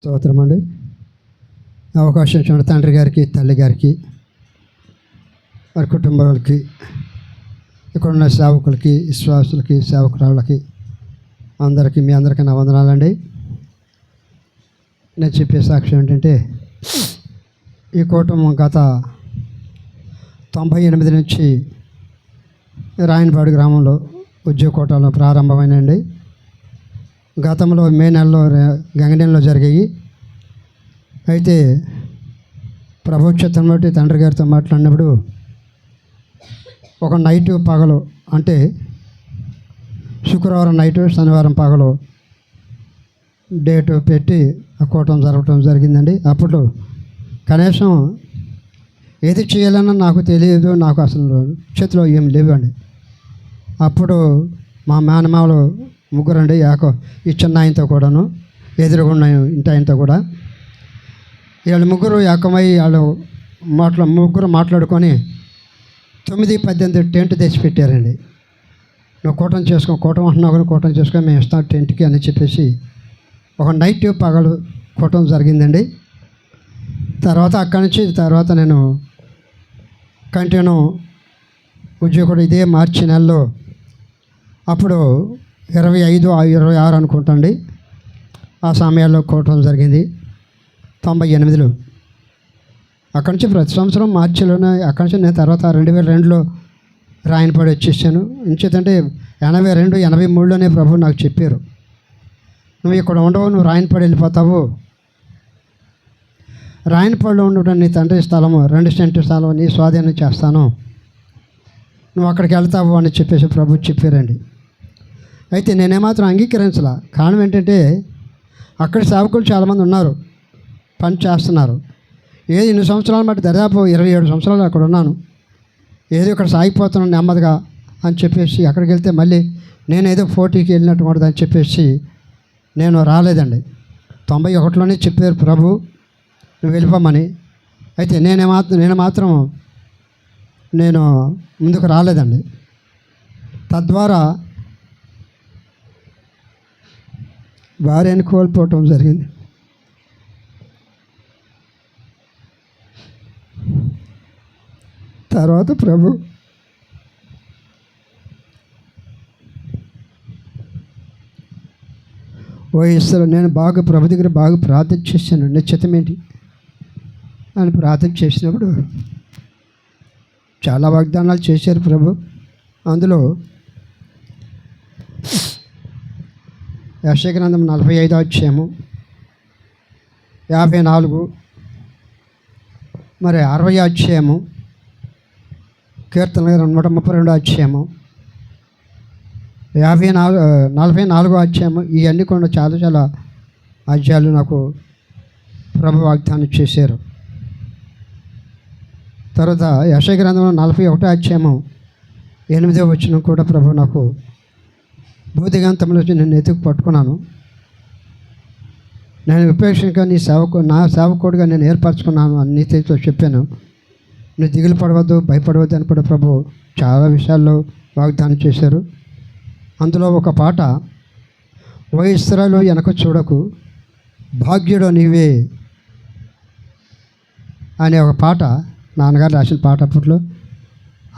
స్తోత్రం అండి. అవకాశం ఇచ్చిన తండ్రి గారికి, తల్లి గారికి, వారి కుటుంబాలకి, ఇక్కడున్న సేవకులకి, విశ్వాసులకి, సేవకురాళ్ళకి అందరికీ మీ అందరికీ నా వందనాలండి. నేను చెప్పే సాక్ష్యం ఏంటంటే, ఈ కుటుంబం గత 98 నుంచి రాయనపాడు గ్రామంలో ఉద్యోగ కోటాలో ప్రారంభమైనండి. గతంలో మే నెలలో గంగనేలో జరిగాయి. అయితే ప్రభు చిత్తం బట్టి తండ్రి గారితో మాట్లాడినప్పుడు ఒక నైటు పగలు, అంటే శుక్రవారం నైటు శనివారం పగలు డేటు పెట్టి ఆ కూటం జరగటం జరిగిందండి. అప్పుడు కనీసం ఏది చేయాలన్నా నాకు తెలియదు, నాకు అసలు చేతిలో ఏం లేవండి. అప్పుడు మా మేనమామలు ముగ్గురండి, ఈ చిన్న ఆయనతో కూడాను, ఎదురుగున్న ఇంటి ఆయనతో కూడా, వీళ్ళు ముగ్గురు ఏకమై వాళ్ళు ముగ్గురు మాట్లాడుకొని 9-18 టెంట్ తెచ్చి పెట్టారండి. నువ్వు కూటం చేసుకో, కూటం అంటున్నావు కానీ కూటం చేసుకొని మేము ఇస్తాం టెంట్కి అని చెప్పేసి ఒక నైట్ పగలు కూటం జరిగిందండి. తర్వాత అక్కడి నుంచి నేను కంటిన్యూ ఉద్యోగుడు ఇదే మార్చి నెలలో, అప్పుడు 25-26 అనుకుంటండి, ఆ సమయాల్లో కూటం జరిగింది 98లో. అక్కడి నుంచి ప్రతి సంవత్సరం మార్చిలోనే, అక్కడి నుంచి నేను తర్వాత 2002లో రాయనపాడు వచ్చేసాను. ఇంచేతంటే 82-83లోనే ప్రభు నాకు చెప్పారు, నువ్వు ఇక్కడ ఉండవు, నువ్వు రాయనపాడు వెళ్ళిపోతావు, రాయనపాడులో ఉండడం నీ తండ్రి స్థలము 2 సెంటు స్థలం నీ స్వాధీనం చేస్తాను, నువ్వు అక్కడికి వెళ్తావు అని చెప్పేసి ప్రభు చెప్పారండి. అయితే నేనేమాత్రం అంగీకరించాల. కారణం ఏంటంటే, అక్కడ సేవకులు చాలామంది ఉన్నారు, పని చేస్తున్నారు. ఏది ఇన్ని సంవత్సరాలు బట్టి దాదాపు 27 సంవత్సరాలు అక్కడ ఉన్నాను, ఏదో ఇక్కడ సాగిపోతున్నాను నెమ్మదిగా అని చెప్పేసి అక్కడికి వెళ్తే మళ్ళీ నేనేదో పోటీకి వెళ్ళినట్టు కూడా అని చెప్పేసి నేను రాలేదండి. 91లోనే చెప్పారు ప్రభు నువ్వు వెళ్ళిపోమని. అయితే నేను మాత్రం ముందుకు రాలేదండి. తద్వారా భార్యని కోల్పోవటం జరిగింది. తర్వాత ప్రభు వయస్సులో నేను ప్రభు దగ్గర బాగా ప్రార్థన చేశాను, నిశ్చితం ఏంటి అని ప్రార్థన చేసినప్పుడు చాలా వాగ్దానాలు చేశారు ప్రభు. అందులో యెషయా గ్రంథం 45వ అధ్యాయము 54, మరి 60వ అధ్యాయము, కీర్తన 132వ అధ్యాయము, 44వ అధ్యాయము, ఇవన్నీ కూడా చాలా అధ్యాయాలు నాకు ప్రభు వాగ్దానం చేశారు. తర్వాత యెషయా గ్రంథంలో 41వ అధ్యాయము 8వ వచనం కూడా ప్రభు నాకు బూదిగంతంలో నేను ఎత్తుకు పట్టుకున్నాను, నేను విపేక్షగా నా సేవకుడిగా నేను ఏర్పరచుకున్నాను అని నీతితో చెప్పాను, నువ్వు దిగులు పడవద్దు, భయపడవద్దు అని కూడా ప్రభు చాలా విషయాల్లో వాగ్దానం చేశారు. అందులో ఒక పాట, ఓ ఇశ్రాయేలు వెనక చూడకు, భాగ్యుడు నీవే అనే ఒక పాట నాన్నగారు రాసిన పాట అప్పట్లో.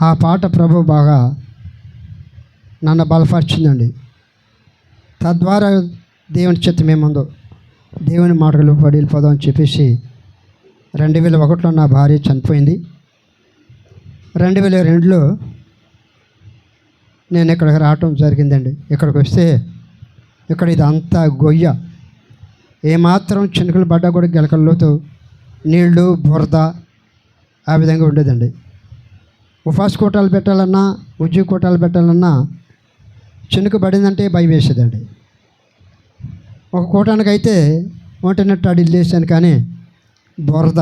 ఆ పాట ప్రభు బాగా నన్ను బలపరిచిందండి. తద్వారా దేవుని చిత్తం ఏముందో దేవుని మాటలు పడి వెళ్ళిపోదాం అని చెప్పేసి 2001లో నా భార్య చనిపోయింది. 2002లో నేను ఇక్కడికి రావటం జరిగిందండి. ఇక్కడికి వస్తే ఇక్కడ ఇదంతా గొయ్య, ఏమాత్రం చినుకులు పడ్డా కూడా గెలకల్లోతో నీళ్లు బురద ఆ విధంగా ఉండేదండి. ఉపవాస కూటాలు పెట్టాలన్నా, ఉద్యోగ కూటాలు పెట్టాలన్నా చినుకు పడిందంటే భయం వేసేదండి. ఒక కూటానికి అయితే ఒంటినట్టు అడిగి లేచాను, కానీ బురద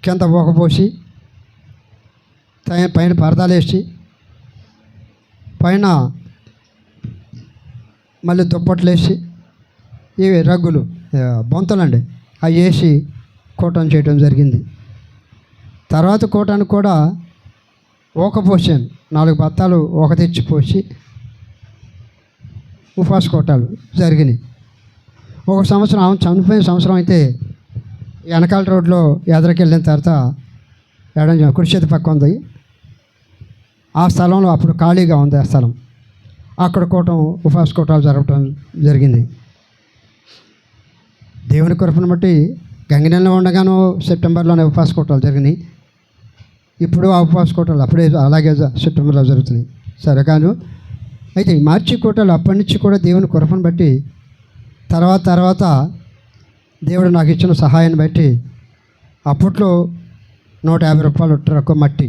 కింద పోసి పైన పరదాలు వేసి పైన మళ్ళీ దుప్పట్లు వేసి ఇవి రగ్గులు బొంతలండి అవి వేసి కూటం చేయడం జరిగింది. తర్వాత కూటానికి కూడా పోసాను, 4 బత్తాలు తెచ్చి పోసి ఉపవాస కూటాలు జరిగినాయి. ఒక సంవత్సరం ఆమె చనిపోయిన సంవత్సరం అయితే వెనకాల రోడ్లో ఎదరికి వెళ్ళిన తర్వాత ఎడం కుడి చేతి పక్క ఉంది. ఆ స్థలంలో అప్పుడు ఖాళీగా ఉంది ఆ స్థలం. అక్కడ కూటం ఉపవాస కూటాలు జరగటం జరిగింది. దేవుని కృపను బట్టి గంగినెలలో ఉండగాను సెప్టెంబర్లోనే ఉపవాస కూటాలు జరిగినాయి. ఇప్పుడు ఆ ఉపవాస కూటాలు అప్పుడే అలాగే సెప్టెంబర్లో జరుగుతున్నాయి. సరే కాదు. అయితే ఈ మార్చి కూటాలు అప్పటి నుంచి కూడా దేవుని కృపను బట్టి తర్వాత దేవుడు నాకు ఇచ్చిన సహాయాన్ని బట్టి అప్పట్లో 150 రూపాయలు ట్రక్కు మట్టి,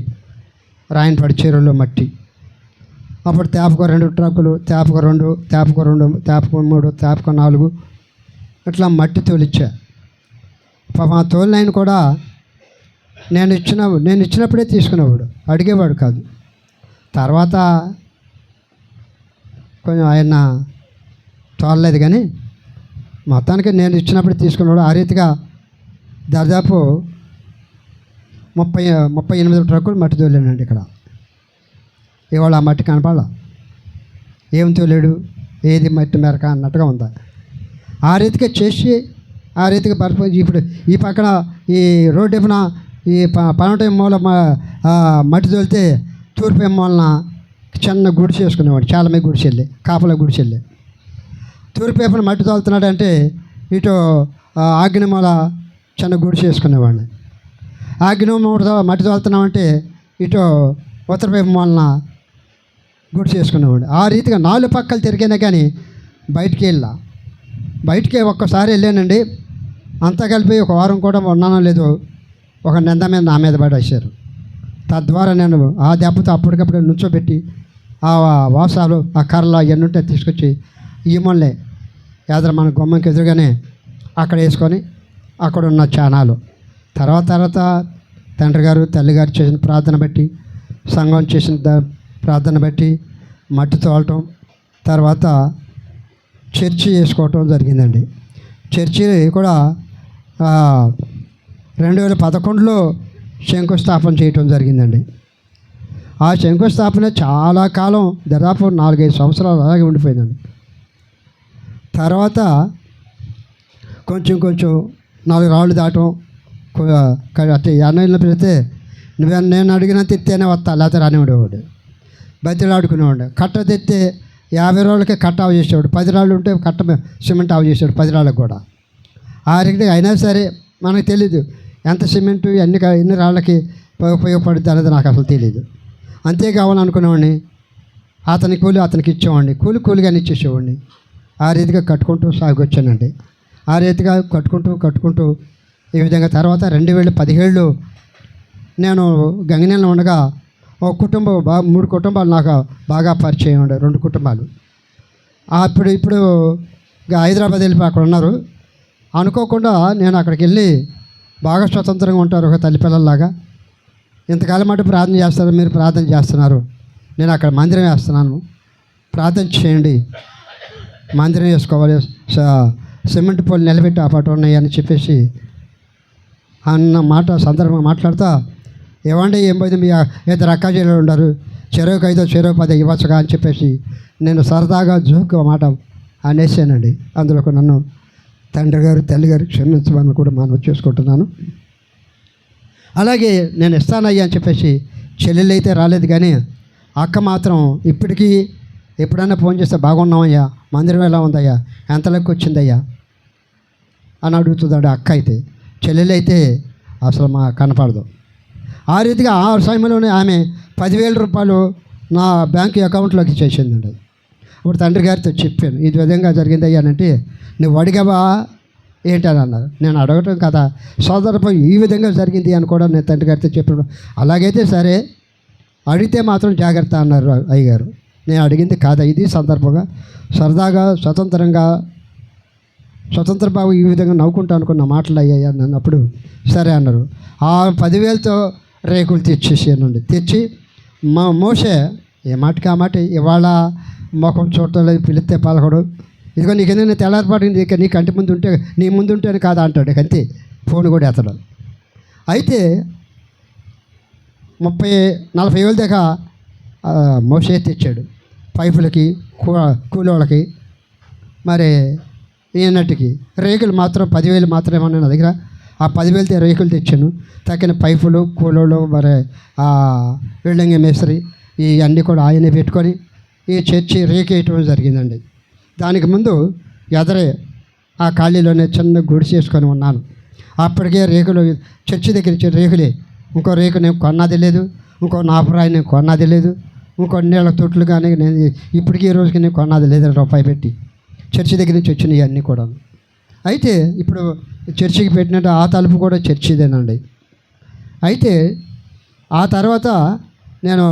రాయనపడి చెరువులో మట్టి. అప్పుడు తేపకు 2 ట్రక్కులు, తేపకు 2, తేపకు 2, తేపకు 3, తేపకు 4 ఇట్లా మట్టి తోలిచ్చా. ఆ తోలినైన కూడా నేను ఇచ్చినప్పుడే తీసుకునేవాడు, అడిగేవాడు కాదు. తర్వాత కొంచెం ఆయన తోలలేదు, కానీ మొత్తానికి నేను ఇచ్చినప్పుడు తీసుకునేవాడు. ఆ రీతిగా దాదాపు 38 ట్రక్కులు మట్టి తోలానండి ఇక్కడ. ఇవాళ ఆ మట్టి కనపడాల, ఏం తోలేడు, ఏది మట్టి మెరక అన్నట్టుగా ఉందా. ఆ రీతిగా చేసి ఆ రీతిగా పరిపోయి ఇప్పుడు ఈ పక్కన ఈ రోడ్డు వైపున ఈ పనట మూల మట్టి తోలితే తూర్పు మూలన చిన్న గుడిసె వేసుకునేవాడు. చాలా మంది గుడిసెళ్ళి కాపల గుడిసెళ్ళి తూర్పు వైపున మట్టి తోలుతున్నాడంటే ఇటు ఆగ్నేయ మూల చిన్న గుడిసె వేసుకునేవాడిని. ఆగ్నేయ మూల మట్టి తోలుతున్నామంటే ఇటు ఉత్తర వైపు మూలన గుడిసె వేసుకునేవాడు. ఆ రీతిగా 4 పక్కలు తిరిగినా కానీ బయటికి ఒక్కసారి వెళ్ళానండి. అంతా కలిపి ఒక వారం కూడా ఉన్నానో లేదో ఒక నింద మీద నా మీద పడేశారు. తద్వారా నేను ఆ దెబ్బతో అప్పటికప్పుడు నుంచోబెట్టి ఆ వాసాలు ఆ కర్రలు అవన్నీ ఉంటే తీసుకొచ్చి ఈమోన్లే ఎదురు మన గుమ్మంకి ఎదురుగానే అక్కడ వేసుకొని అక్కడ ఉన్న చానాలు తర్వాత తండ్రి గారు తల్లి గారు చేసిన ప్రార్థన బట్టి, సంఘం చేసిన ప్రార్థన బట్టి మట్టి తోలటం, తర్వాత చర్చి వేసుకోవటం జరిగిందండి. చర్చి కూడా 2011లో శంకుస్థాపన చేయటం జరిగిందండి. ఆ శంకుస్థాపన చాలా కాలం, దాదాపు 4-5 సంవత్సరాలు అలాగే ఉండిపోయిందండి. తర్వాత కొంచెం 4 రాళ్ళు దాటం అంటే అన్నయ్యలో పెడితే నేను అడిగినంత ఎత్తేనే వస్తా, లేకపోతే రానివాడేవాడు. బతిలు ఆడుకునేవాడు. కట్ట తెస్తే 50 రాళ్ళకి కట్ట ఆవు చేసేవాడు. 10 రాళ్ళు ఉంటే కట్ట సిమెంట్ ఆవు చేసేవాడు 10 రాళ్ళకి కూడా. ఆ రీతిగా అయినా సరే మనకు తెలీదు ఎంత సిమెంటు ఎన్ని రాళ్ళకి ఉపయోగపడుతుంది అనేది నాకు అసలు తెలియదు. అంతే కావాలనుకునేవాడిని. అతని కూలి అతనికి ఇచ్చేవాడిని, కూలిగానే ఇచ్చేసేవాడిని. ఆ రీతిగా కట్టుకుంటూ సాగొచ్చానండి. ఆ రీతిగా కట్టుకుంటూ ఈ విధంగా తర్వాత 2017లో నేను గంగినెలలో ఉండగా ఒక కుటుంబం 3 కుటుంబాలు నాకు బాగా పరిచయం ఉండే, 2 కుటుంబాలు. ఇప్పుడు హైదరాబాద్ వెళ్ళి అక్కడ ఉన్నారు. అనుకోకుండా నేను అక్కడికి వెళ్ళి బాగా స్వతంత్రంగా ఉంటారు ఒక తల్లి పిల్లల్లాగా. ఇంతకాలం మటు ప్రార్థన చేస్తారు, మీరు ప్రార్థన చేస్తున్నారు, నేను అక్కడ మందిరం వేస్తున్నాను, ప్రార్థన చేయండి, మందిరం వేసుకోవాలి, సిమెంట్ పోలు నిలబెట్టి ఆ పాట ఉన్నాయి అని చెప్పేసి అన్న సందర్భంగా మాట్లాడుతా, ఏమండి ఏం పోయింది, మీ 2 అక్కాజీలు ఉన్నారు, చెరువుకి 5 చెరువు 10 ఇవ్వచ్చుగా అని చెప్పేసి నేను సరదాగా జోకు మాట అనేసానండి. అందులో నన్ను తండ్రి గారు తల్లి గారు క్షమించమని కూడా మనం చేసుకుంటున్నాను. అలాగే నేను ఇస్తానయ్యా అని చెప్పేసి చెల్లెలు అయితే రాలేదు, కానీ అక్క మాత్రం ఇప్పటికీ ఎప్పుడైనా ఫోన్ చేస్తే బాగున్నామయ్యా, మందిరం ఎలా ఉందయ్యా, ఎంతలోకి వచ్చిందయ్యా అని అడుగుతుందాడు అక్క అయితే. చెల్లెలు అయితే అసలు మా కనపడదు. ఆ రీతిగా ఆ సమయంలోనే ఆమె 10,000 రూపాయలు నా బ్యాంక్ అకౌంట్లోకి చేసిందండి. ఇప్పుడు తండ్రి గారితో చెప్పాను, ఈ విధంగా జరిగిందయ్యా అంటే, నువ్వు అడిగావా ఏంటని అన్నారు. నేను అడగటం కదా సోదరపై ఈ విధంగా జరిగింది అని కూడా నేను తండ్రి గారితో చెప్పాను. అలాగైతే సరే, అడిగితే మాత్రం జాగ్రత్త అన్నారు అయ్యగారు. నేను అడిగింది కాదా, ఇది సందర్భంగా సరదాగా స్వతంత్ర బాబు ఈ విధంగా నవ్వుకుంటా అనుకున్న మాటలు అయ్యాయి అన్నప్పుడు సరే అన్నారు. ఆ 10,000తో రేకులు తెచ్చేసానండి. తెచ్చి మా మోసే ఏ మాటకి ఆ మాట, ఇవాళ ముఖం చూడలేదు, పిలిస్తే పలకడు, ఇదిగో నీకు ఏదైనా తెల్లారిపాటు నీ కంటి ముందు ఉంటే నీ ముందు ఉంటేనే కాదా అంటాడు. అంతే, ఫోన్ కూడా ఎత్తడు. అయితే 30-40 వేల దాకా మోసే తెచ్చాడు. పైపులకి, కూలోళ్ళకి, మరి ఈయనటికి రేకులు మాత్రం 10,000 మాత్రమే ఉన్నాయి నా దగ్గర. ఆ 10,000తో రేకులు తెచ్చాను. తక్కిన పైపులు కూలోళ్ళు మరి బిల్డింగ్ మేస్త్రి ఇవన్నీ కూడా ఆయనే పెట్టుకొని ఈ చర్చి రేకేయటం జరిగిందండి. దానికి ముందు ఎదరే ఆ ఖాళీలోనే చిన్న గుడి చేసుకొని ఉన్నాను. అప్పటికే రేకులు చర్చి దగ్గర ఇచ్చే రేకులే. ఇంకో రేకు నేను కొన్నది లేదు, ఇంకో నాపురాయి నేను కొన్నది లేదు, ఇంకో నీళ్ళ తొట్లు కానీ నేను ఇప్పటికీ ఈ రోజుకి నేను కొన్నది లేదు రూపాయి పెట్టి. చర్చి దగ్గర నుంచి వచ్చినాయి అన్నీ కూడా. అయితే ఇప్పుడు చర్చికి పెట్టినట్టు ఆ తలుపు కూడా చర్చిదేనండి. అయితే ఆ తర్వాత నేను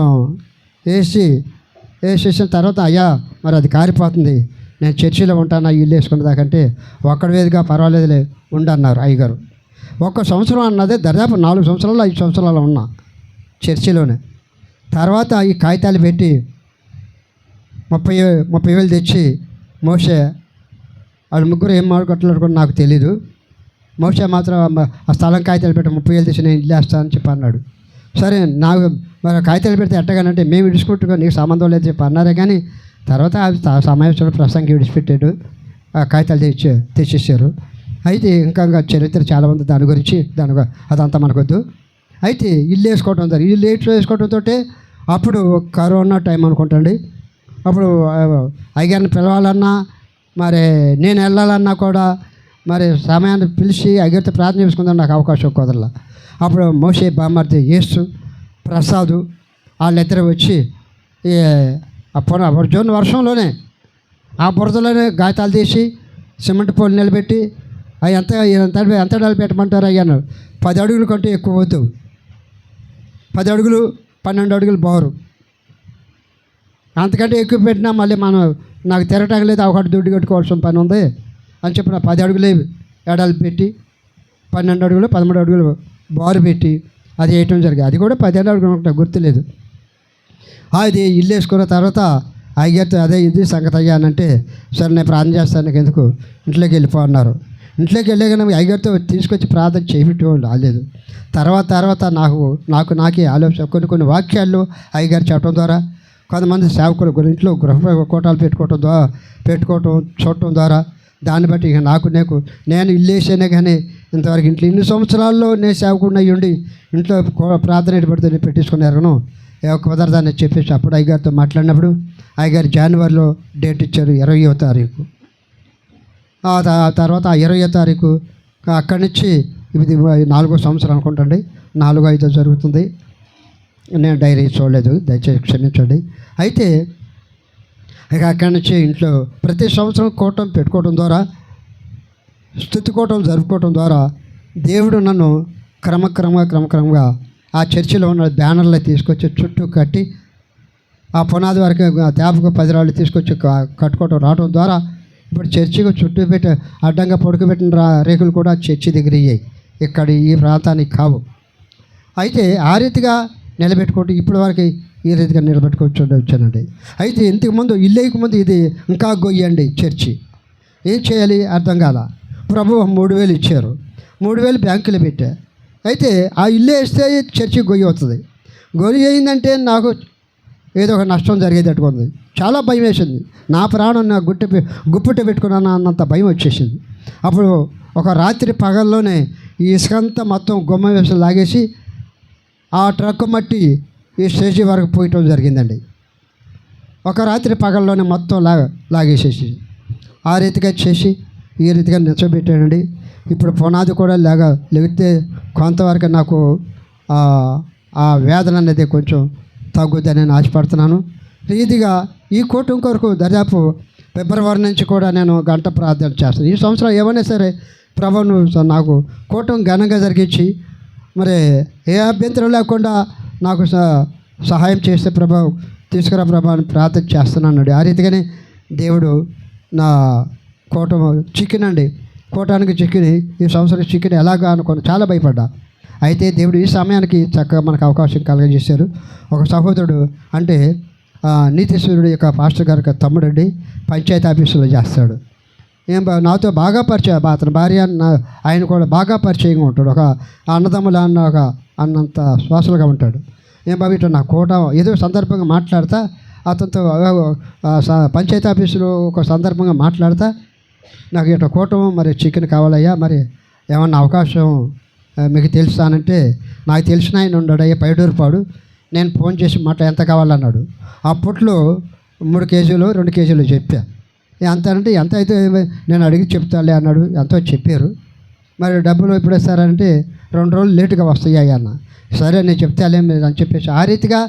వేసేసిన తర్వాత అయ్యా మరి అది కారిపోతుంది, నేను చర్చిలో ఉంటాను ఇల్లు వేసుకున్న దాకంటే ఒక్కడ వేదిగా పర్వాలేదులే ఉండన్నారు అయ్యగారు. 1 సంవత్సరం అన్నదే దాదాపు 4 సంవత్సరాలు 5 సంవత్సరాలు ఉన్నా చర్చిలోనే. తర్వాత ఈ కాగితాలు పెట్టి 30,000 తెచ్చి మోసే వాళ్ళు ముగ్గురు ఏం మాట్లాడుకుంటారో నాకు తెలీదు. మోసే మాత్రం ఆ స్థలం కాగితాలు పెట్టి 30,000 తెచ్చి నేను ఇల్లు వేస్తానని చెప్పి అన్నాడు. సరే నాకు మరి కాగితాలు పెడితే ఎట్టగానంటే మేము విడిచిపెట్టుకో నీకు సంబంధం లేదు చెప్పి అన్నారే. కానీ తర్వాత సమావేశంలో ప్రసంగి విడిచిపెట్టాడు, ఆ కాగితాలు తెచ్చేసారు. అయితే ఇంకా చరిత్ర చాలామంది దాని గురించి అదంతా మనకొద్దు. అయితే ఇల్లు వేసుకోవటం జరిగింది. ఇల్లు వేసుకోవడంతో అప్పుడు కరోనా టైం అనుకుంటండి. అప్పుడు అయ్యగారిని పిలవాలన్నా మరి నేను వెళ్ళాలన్నా కూడా మరి సమయాన్ని పిలిచి అయ్యగారితో ప్రార్థన చేసుకుందాం నాకు అవకాశం కుదరలా. అప్పుడు మోసే బామ్మర్ది యేసు ప్రసాదు వాళ్ళిద్దరు వచ్చి జూన్ వర్షంలోనే ఆ బురదలోనే గాయతాలు తీసి సిమెంట్ పోలు నిలబెట్టి అవి ఎంత నిలబెట్టమంటారు అయ్యాను. 10 అడుగుల కంటే ఎక్కువ వద్దు, 10 అడుగులు 12 అడుగులు బారు, అంతకంటే ఎక్కువ పెట్టినా మళ్ళీ నాకు తిరగటానికి లేదు, ఒకటి దుడ్డు కట్టుకోవాల్సిన పని ఉంది అని చెప్పిన 10 అడుగులే ఎడాలు పెట్టి 12 అడుగులు 13 అడుగులు బారు పెట్టి అది వేయటం జరిగింది. అది కూడా 15 అడుగులు నాకు గుర్తులేదు. అది ఇల్లు వేసుకున్న తర్వాత అయ్యతో అదే ఇది సంగతి అయ్యానంటే సరే నేను ప్రార్థన చేస్తాను నీకు ఎందుకు ఇంట్లోకి వెళ్ళిపో అన్నారు. ఇంట్లోకి వెళ్ళగానే అయ్యగారితో తీసుకొచ్చి ప్రార్థన చేయటం రాలేదు. తర్వాత నాకే ఆలోచన కొన్ని వాక్యాలు అయ్యగారు చెప్పడం ద్వారా కొంతమంది సేవకులు ఇంట్లో గృహ కోటాలు పెట్టుకోవటం చూడటం ద్వారా దాన్ని బట్టి ఇక నేను ఇల్లు వేసానే కానీ ఇంతవరకు ఇంట్లో ఇన్ని సంవత్సరాల్లో నేను సేవకుడిని అయ్యుండి ఇంట్లో ప్రార్థన పడితే పెట్టించుకున్నాను కుదరదాన్ని చెప్పేసి అప్పుడు అయ్యగారితో మాట్లాడినప్పుడు అయ్యగారు జనవరిలో డేట్ ఇచ్చారు 20వ తారీఖు. ఆ తర్వాత 20వ తారీఖు అక్కడి నుంచి ఇది 4వ సంవత్సరం అనుకుంటండి, 4-5 జరుగుతుంది. నేను డైరీ చూడలేదు, దయచేసి క్షమించండి. అయితే ఇక అక్కడి నుంచి ఇంట్లో ప్రతి సంవత్సరం కూటం పెట్టుకోవడం ద్వారా స్తుతి కూటం జరుపుకోవడం ద్వారా దేవుడు నన్ను క్రమక్రమంగా ఆ చర్చిలో ఉన్న బ్యానర్లు తీసుకొచ్చి చుట్టూ కట్టి ఆ పునాది వరకు తేపకు 10 రాళ్ళు తీసుకొచ్చి కట్టుకోవటం రావడం ద్వారా ఇప్పుడు చర్చికి చుట్టూ పెట్టి అడ్డంగా పడుకోబెట్టిన రేకులు కూడా చర్చి దగ్గర అయ్యాయి, ఇక్కడ ఈ ప్రాంతానికి కావు. అయితే ఆ రీతిగా నిలబెట్టుకుంటూ ఇప్పటి వరకు ఈ రీతిగా వచ్చానండి. అయితే ఇంతకుముందు ఇల్లు వేయకముందు ఇది ఇంకా గొయ్యండి చర్చి. ఏం చేయాలి అర్థం కాల. ప్రభు 3,000 ఇచ్చారు, 3,000 బ్యాంకులో పెట్టా. అయితే ఆ ఇల్లు వేస్తే చర్చి గొయ్యి అవుతుంది. గొయ్యి అయిందంటే నాకు ఏదో ఒక నష్టం జరిగేటట్టుగా ఉంది. చాలా భయం వేసింది. నా ప్రాణం నా గుప్పిట పెట్టుకున్నాను అన్నంత భయం వచ్చేసింది. అప్పుడు ఒక రాత్రి పగల్లోనే ఈ ఇసుకంతా మొత్తం గుమ్మ వేసి లాగేసి ఆ ట్రక్ మట్టి ఈ స్టేజీ వరకు పోయటం జరిగిందండి. ఒక రాత్రి పగల్లోనే మొత్తం లాగేసేసి ఆ రీతిగా చేసి ఈ రీతిగా నిల్చోబెట్టానండి. ఇప్పుడు పునాది కూడా లేగితే కొంతవరకు నాకు ఆ వేదన అనేది కొంచెం తగ్గుద్దని నేను ఆశపడుతున్నాను. రీతిగా ఈ కూటమి కొరకు దాదాపు ఫిబ్రవరి నుంచి కూడా నేను గంట ప్రార్థన చేస్తాను. ఈ సంవత్సరం ఏమైనా సరే ప్రభు నువ్వు నాకు కూటమి ఘనంగా జరిగించి మరి ఏ అభ్యంతరం లేకుండా నాకు సహాయం చేస్తే ప్రభు తీసుకురా ప్రభు అని ప్రార్థన చేస్తున్నాను. ఆ రీతిగానే దేవుడు నా కూటానికి చిక్కిని ఈ సంవత్సరం చిక్కిని ఎలాగా అనుకుని చాలా భయపడ్డా. అయితే దేవుడు ఈ సమయానికి చక్కగా మనకు అవకాశం కలగజేశారు. ఒక సహోదరుడు అంటే నీతీశ్వరుడు యొక్క పాస్టర్ గారి తమ్ముడు అండి, పంచాయతీ ఆఫీసులో చేస్తాడు. నాతో బాగా పరిచయం, అతని భార్య ఆయన కూడా బాగా పరిచయంగా ఉంటాడు. ఒక అన్నదమ్ముల అన్నంత శ్వాసలుగా ఉంటాడు. ఇట్లా నా ఏదో సందర్భంగా మాట్లాడతా అతనితో పంచాయతీ ఆఫీసులో ఒక సందర్భంగా మాట్లాడతా నాకు ఇట్లా కూటం మరి చికెన్ కావాలయ్యా, మరి ఏమన్నా అవకాశం మీకు తెలుస్తానంటే, నాకు తెలిసిన ఆయన ఉన్నాడయ్యా పైడూరుపాడు, నేను ఫోన్ చేసి మాట ఎంత కావాలన్నాడు. అప్పట్లో 3 కేజీలు 2 కేజీలు చెప్పా. ఎంత అంటే ఎంత అయితే నేను అడిగి చెప్తాలే అన్నాడు. ఎంతో చెప్పారు. మరి డబ్బులు ఎప్పుడు ఇస్తారంటే 2 రోజులు లేటుగా వస్తాయి అన్న. సరే నేను చెప్తాలే మీరు అని చెప్పేసి ఆ రీతిగా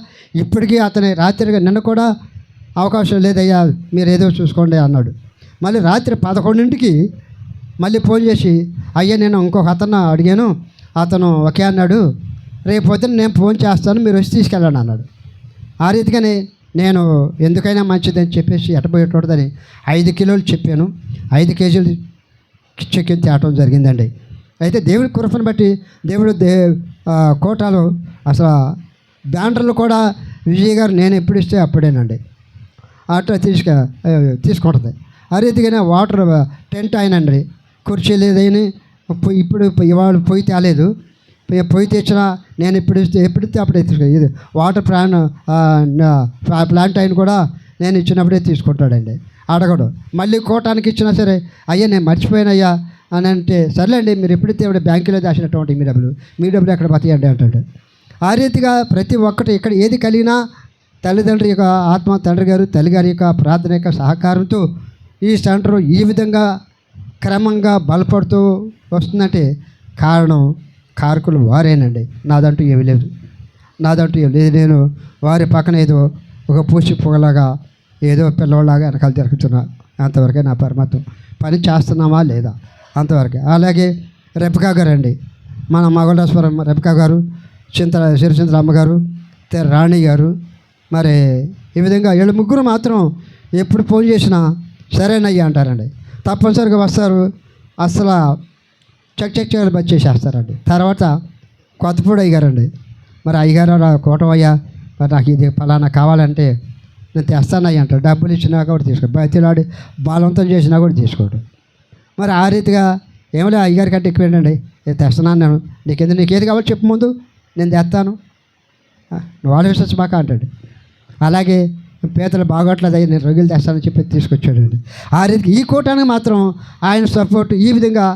ఇప్పటికీ అతని రాత్రిగా నిన్న కూడా అవకాశం లేదయ్యా, మీరు ఏదో చూసుకోండి అన్నాడు. మళ్ళీ రాత్రి 11ంటికి మళ్ళీ ఫోన్ చేసి, అయ్యా నేను ఇంకొక అతను అడిగాను, అతను ఒకే అన్నాడు, రేపు పొద్దున నేను ఫోన్ చేస్తాను, మీరు వచ్చి తీసుకెళ్ళండి అన్నాడు. ఆ రీతిగానే నేను ఎందుకైనా మంచిదని చెప్పేసి ఎట్టబోయేటోడదని 5 కిలోలు చెప్పాను. 5 కేజీలు చికెన్ తేవటం జరిగిందండి. అయితే దేవుడి కృపను బట్టి దేవుడు కోటాలు అసలు బ్యానర్లు కూడా విజయ్ గారు నేను ఎప్పుడు ఇస్తే అప్పుడేనండి అట్లా తీసుకుంటుంది. ఆ రీతిగానే వాటర్ టెంట్ అయినండి, కుర్చీ లేదని ఇప్పుడు ఇవాళ పొయ్యి తేలేదు. పొయ్యి తెచ్చినా నేను ఎప్పుడితే అప్పుడే తీసుకు ఇది వాటర్ ప్లాంట్ అయిన కూడా నేను ఇచ్చినప్పుడే తీసుకుంటాడండి, అడగడు. మళ్ళీ కోటానికి ఇచ్చినా సరే, అయ్యా నేను మర్చిపోయానయ్యా అని అంటే, సర్లేండి మీరు ఎప్పుడైతే ఇప్పుడు బ్యాంకులో దాచినటువంటి మీ డబ్బులు ఎక్కడ బతికండి అంటాడు. ఆ రీతిగా ప్రతి ఒక్కటి ఇక్కడ ఏది కలిగినా తల్లిదండ్రి యొక్క ఆత్మ, తండ్రి గారు తల్లిగారి యొక్క ప్రార్థన యొక్క సహకారంతో ఈ సెంటర్ ఈ విధంగా క్రమంగా బలపడుతూ వస్తుందంటే కారకులు వారేనండి. నాదంటూ ఏమీ లేదు. నేను వారి పక్కన ఏదో ఒక పూచి పొగలాగా ఏదో పిల్లవాళ్ళలాగా వెనకాల తిరుగుతున్నా. అంతవరకే నా పరమాత్మ పని చేస్తున్నామా లేదా అంతవరకే. అలాగే రెబకా గారు అండి, మన మగళేశ్వరం రెబకా గారు, సిరిచంద్ర అమ్మగారు, రాణి గారు, మరి ఈ విధంగా వీళ్ళు ముగ్గురు మాత్రం ఎప్పుడు ఫోన్ చేసినా సరేనయ్యా అంటారండి. తప్పనిసరిగా వస్తారు. అసలు చెక్ చేయలు బచ్చి చేసేస్తారండి. తర్వాత కొత్తపూడి అయ్యగారండి, మరి అయ్యగారు కోటమయ్యా మరి నాకు ఇది ఫలానా కావాలంటే నేను తెస్తానయ్యా అంటారు. డబ్బులు ఇచ్చినా కూడా తీసుకో, బతిలాడి బలవంతం చేసినా కూడా తీసుకోవడం. మరి ఆ రీతిగా ఏమలే అయ్యగారి కంటే ఎక్కువ ఏంటండి, నేను తెస్తున్నాను, నేను నీకేది కావాలో చెప్పు ముందు నేను తెస్తాను, నువ్వు ఆలోచించచ్చు మాక అంటాడు. అలాగే పేదలు బాగోట్లేదు అయ్యి నేను రొయ్యలు తెస్తానని చెప్పి తీసుకొచ్చాడండి. ఆ రీతికి ఈ కూటానికి మాత్రం ఆయన సపోర్ట్ ఈ విధంగా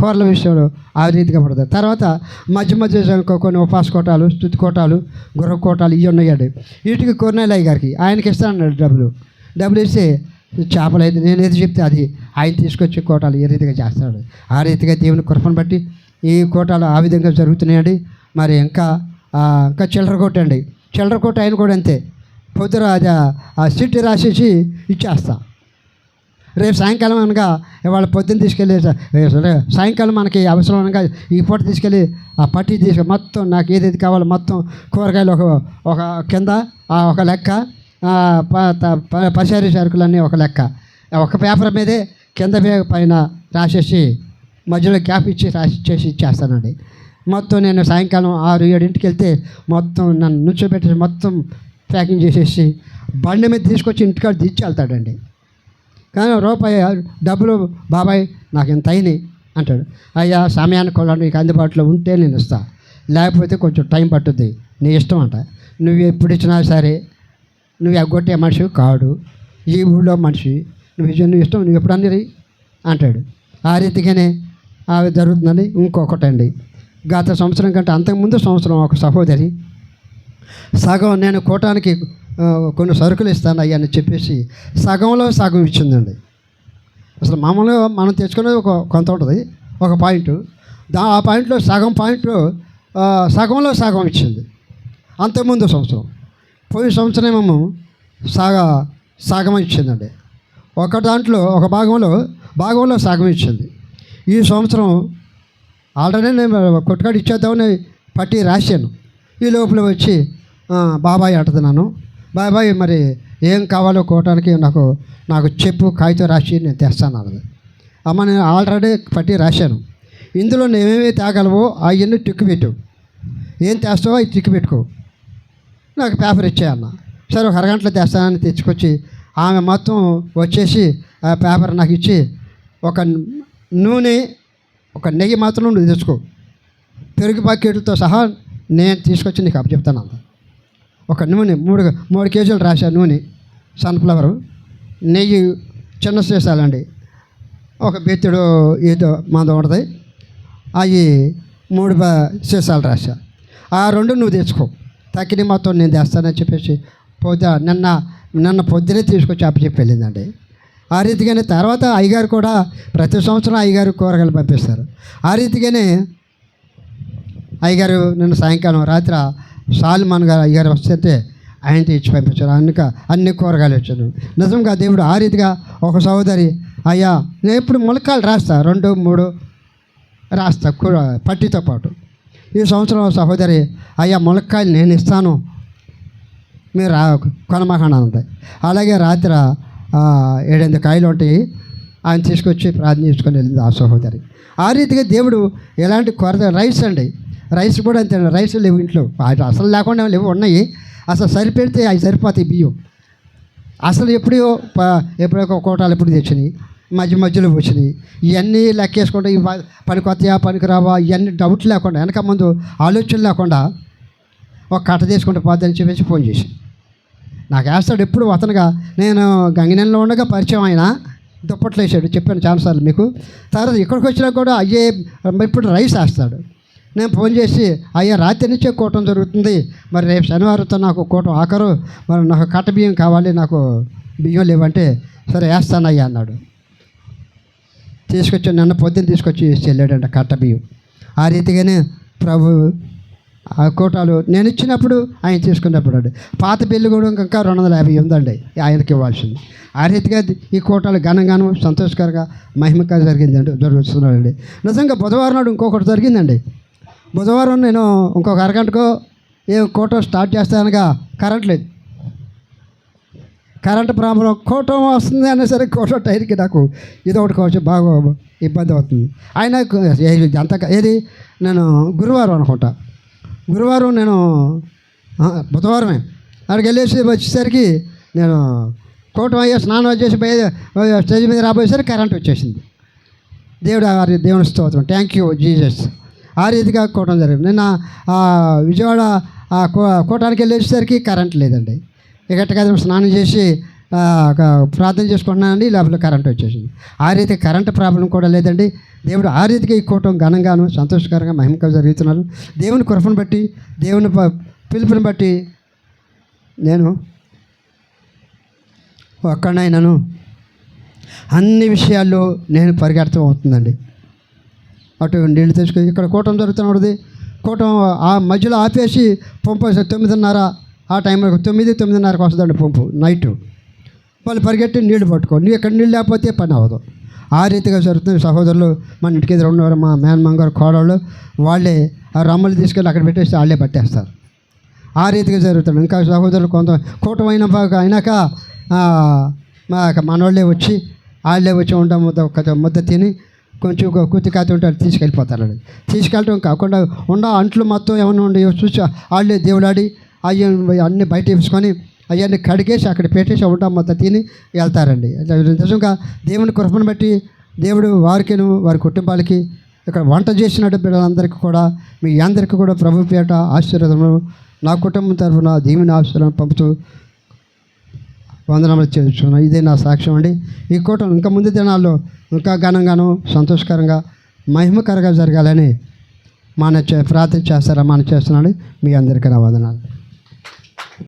కూరల విషయంలో ఆ రీతిగా పడతారు. తర్వాత మధ్య కొన్ని ఉపాస కోటాలు, స్థుతి కోటాలు, గృహ కోటాలు ఇవి ఉన్నాయండి. వీటికి కొర్నేలయ్య గారికి ఆయనకి ఇస్తానన్నాడు డబ్బులు ఇస్తే చేపలు అయితే నేను ఏది చెప్తే అది ఆయన తీసుకొచ్చి కోటాలు ఏ రీతిగా చేస్తాడు. ఆ రీతిగా దేవుని కృపను బట్టి ఈ కోటాలు ఆ విధంగా జరుగుతున్నాయండి. మరి ఇంకా చిల్లర కోట అండి, చిల్లర కోట ఆయన కూడా అంతే. పొద్దున ఆ సిట్టి రాసేసి ఇచ్చేస్తా, రేపు సాయంకాలం అనగా ఇవాళ పొద్దున్న తీసుకెళ్ళి సాయంకాలం మనకి అవసరం అనగా ఈ పూట తీసుకెళ్ళి ఆ పట్టి తీసుకెళ్ళి మొత్తం నాకు ఏదైతే కావాలో మొత్తం కూరగాయలు ఒక కింద ఒక లెక్క, పచారీ సరుకులన్నీ ఒక లెక్క, ఒక పేపర్ మీదే కింద పైన రాసేసి మధ్యలో గ్యాప్ ఇచ్చి రాసిచ్చేసి ఇచ్చేస్తానండి. మొత్తం నేను సాయంకాలం 6-7 వెళ్తే మొత్తం నన్ను నుంచోబెట్టేసి మొత్తం ప్యాకింగ్ చేసేసి బండి మీద తీసుకొచ్చి ఇంటికాడ దిచ్చి వెళ్తాడండి. కానీ రూపాయి డబ్బులు బాబాయ్ నాకు ఇంత అయినాయి అంటాడు. అయ్యా సమయానికి కూడా నీకు అందుబాటులో ఉంటే నేను ఇస్తా, లేకపోతే కొంచెం టైం పట్టుద్ది, నీ ఇష్టం అంట. నువ్వు ఎప్పుడు ఇచ్చినా సరే నువ్వు ఎగ్గొట్టే మనిషి కాడు, ఈ ఊళ్ళో మనిషి, నువ్వు ఇష్టం నువ్వు ఎప్పుడు అన్నీ అంటాడు. ఆ రీతిగానే అవి జరుగుతుందండి. ఇంకొకటండి, గత సంవత్సరం కంటే అంతకుముందు సంవత్సరం ఒక సహోదరి సగం నేను కోటానికి కొన్ని సరుకులు ఇస్తాను అయ్యా అని చెప్పేసి సగంలో సగం ఇచ్చిందండి. అసలు మామూలుగా మనం తెచ్చుకునేది కొంత ఉంటుంది, ఒక పాయింట్, ఆ పాయింట్లో సగం పాయింట్లో సగంలో సగం ఇచ్చింది. అంతకుముందు సంవత్సరం, పోయిన సంవత్సరం ఏమో సగం ఇచ్చిందండి. ఒక దాంట్లో ఒక భాగంలో సగం ఇచ్చింది. ఈ సంవత్సరం ఆల్రెడీ నేను కొట్టుకాడు ఇచ్చేద్దామని పట్టి రాశాను. ఈ లోపల వచ్చి బాబాయ్ అంటున్నాను, బాబాయ్ మరి ఏం కావాలో కోటానికి నాకు చెప్పు, కాగితం రాసి నేను తెస్తాను అన్నది. అమ్మ నేను ఆల్రెడీ పట్టి రాశాను, ఇందులో నేనేమి తేగలవో అవన్నీ టిక్కు పెట్టు, ఏం తెస్తావో అవి టిక్కు పెట్టుకో, నాకు పేపర్ ఇచ్చాయన్న. సరే ఒక అరగంటలో తెస్తానని తెచ్చుకొచ్చి ఆమె మొత్తం వచ్చేసి ఆ పేపర్ నాకు ఇచ్చి ఒక నూనె ఒక నెయ్యి మాత్రం నువ్వు తెచ్చుకో, పెరుగు ప్యాకెట్లతో సహా నేను తీసుకొచ్చి నీకు అప్పచెప్తాను అంత. ఒక నూనె 3 కేజీలు రాశా నూనె, సన్ఫ్లవరు, నెయ్యి చిన్న సీసాలండి, ఒక బెత్తుడు ఏదో మందం ఉంటుంది, అవి 3 సీసాలు రాశా. ఆ 2 నువ్వు తెచ్చుకో, తక్కిన మొత్తం నేను తెస్తానని చెప్పేసి నిన్న పొద్దునే తీసుకొచ్చి అప్పచెప్పి వెళ్ళిందండి. ఆ రీతిగానే తర్వాత అయ్యగారు కూడా ప్రతి సంవత్సరం అయ్యగారు కూరగాయలు పంపిస్తారు. ఆ రీతిగానే అయ్యగారు నిన్న సాయంకాలం రాత్రి సాల్మన్ గారు అయ్యగారు వస్తే ఆయన తెచ్చి పంపించారు. అన్ని కూరగాయలు వచ్చాను. నిజంగా దేవుడు ఆ రీతిగా ఒక సహోదరి, అయ్యా నేను ఎప్పుడు ములక్కాయలు రాస్తా 2, 3 రాస్తా పట్టితో పాటు. ఈ సంవత్సరం సహోదరి, అయ్యా ములక్కాయలు నేను ఇస్తాను, మీరు కొనమాకండి అంటాయి. అలాగే రాత్రి 7-8 కాయలు ఉంటాయి, ఆయన తీసుకొచ్చి ప్రార్థన చేసుకొని వెళ్ళింది ఆ సహోదరి. ఆ రీతిగా దేవుడు ఎలాంటి కొరత, రైస్ కూడా అంతే, రైస్ లేవు ఇంట్లో, అసలు లేకుండా లేవు, ఉన్నాయి. అసలు సరిపెడితే అవి సరిపోతాయి బియ్యం. అసలు ఎప్పుడో కోటాలు ఎప్పుడు తెచ్చినాయి, మధ్యలో వచ్చినాయి. ఇవన్నీ లెక్కేసుకుంటే పని కొత్తయా పనికి రావా ఇవన్నీ డౌట్ లేకుండా, వెనక ముందు ఆలోచన లేకుండా ఒక కట్ట తీసుకుంటే పోద్దని చెప్పేసి ఫోన్ చేసి నాకు వేస్తాడు. ఎప్పుడు అతనుగా నేను గంగినెలలో ఉండగా పరిచయం ఆయన దుప్పట్లు వేసాడు, చెప్పాను చాలాసార్లు మీకు. తర్వాత ఇక్కడికి వచ్చినా కూడా అయ్యే ఇప్పుడు రైస్ వేస్తాడు. నేను ఫోన్ చేసి, అయ్యా రాత్రి నుంచే కూటం జరుగుతుంది, మరి రేపు శనివారంతో నాకు కూటం ఆఖరు, మరి నాకు కట్ట బియ్యం కావాలి, నాకు బియ్యం లేవంటే సరే వేస్తానయ్యా అన్నాడు. తీసుకొచ్చి నిన్న పొద్దున్న తీసుకొచ్చి వెళ్ళాడంట కట్ట బియ్యం. ఆ రీతిగానే ప్రభు ఆ కోటాలు నేను ఇచ్చినప్పుడు ఆయన తీసుకున్నప్పుడు అండి. పాత బిల్లు కూడా ఇంకా 250 ఉందండి ఆయనకి ఇవ్వాల్సింది. ఆ రీతిగా ఈ కోటాలు ఘనంగాను సంతోషకరంగా మహిమకరంగా జరుగుతున్నాడండి. నిజంగా బుధవారం నాడు ఇంకొకటి జరిగిందండి. బుధవారం నేను ఇంకొక అరగంటకు కోట స్టార్ట్ చేస్తానగా కరెంట్ లేదు, కరెంటు ప్రాబ్లం, కోటం వస్తుంది అనేసరికి కోట టైర్కి నాకు ఇదొకటి కొంచెం బాగా ఇబ్బంది అవుతుంది. ఆయన అంత నేను గురువారం అనుకుంటా, గురువారం నేను బుధవారమే అక్కడికి వెళ్ళేసి వచ్చేసరికి నేను కోటం అయ్యే స్నానం చేసి స్టేజ్ మీద రాబోయేసరికి కరెంట్ వచ్చేసింది. దేవుని స్తోత్రం, థ్యాంక్ యూ జీసస్. ఆ రీతిగా కోటం జరిగింది. నిన్న విజయవాడ కోటానికి వెళ్ళేసరికి కరెంట్ లేదండి. గట్టిగా స్నానం చేసి ప్రార్థన చేసుకుంటున్నానండి, లోపల కరెంట్ వచ్చేసింది. ఆ రీతి కరెంట్ ప్రాబ్లం కూడా లేదండి. దేవుడు ఆ రీతిగా ఈ కూటం ఘనంగాను సంతోషకరంగా మహిమగా జరుగుతున్నారు. దేవుని కృపను బట్టి, దేవుని పిలుపుని బట్టి నేను ఒక్కడైనాను అన్ని విషయాల్లో నేను పరిగెడతాం అవుతుందండి. అటు నీళ్ళు తెచ్చుకొని ఇక్కడ కూటం జరుగుతున్నది, కూటం ఆ మధ్యలో ఆపేసి పంపు 9:30 ఆ టైంలో 9-9:30కి వస్తుందండి పంపు నైటు. వాళ్ళు పరిగెట్టి నీళ్లు పట్టుకోండి, ఇక్కడ నీళ్ళు లేకపోతే పని అవ్వదు. ఆ రీతిగా జరుగుతుంది. సహోదరులు మన ఇంటికి ఎదురు ఉన్నవారు, మా మేనమామ గారు కోడళ్ళు, వాళ్ళే ఆ రమ్మలు తీసుకెళ్ళి అక్కడ పెట్టేసి వాళ్ళే పట్టేస్తారు. ఆ రీతిగా జరుగుతుంది. ఇంకా సహోదరులు కొంత కూటం అయినాక మనోళ్ళే వచ్చి వాళ్ళే వచ్చి ముద్ద తిని కొంచెం కుత్తి కాతి ఉంటే తీసుకెళ్ళిపోతారు. తీసుకెళ్ళటం కాకుండా అంట్లు మొత్తం ఏమైనా ఉండి చూసి వాళ్ళే దేవుడాడి అన్నీ బయట వేసుకొని అవన్నీ కడిగేసి అక్కడ పెట్టేసి మొత్తం తిని వెళ్తారండి. నిజంగా దేవుని కృపను బట్టి దేవుడు వారికిను వారి కుటుంబాలకి ఇక్కడ వంట చేసినట్టు బిడ్డలందరికీ కూడా మీ అందరికీ కూడా ప్రభు పేట ఆశీర్వాదము, నా కుటుంబం తరఫున దీవెన ఆశీర్వాదం పంపుతూ వందనములు చేస్తున్నాను. ఇదే నా సాక్ష్యం అండి. ఈ కూటం ఇంకా ముందు దినాల్లో ఇంకా ఘనంగాను సంతోషకరంగా మహిమకరంగా జరగాలని ప్రార్థన చేస్తారా మనం చేస్తున్నాను. మీ అందరికీ నా వందనాలు.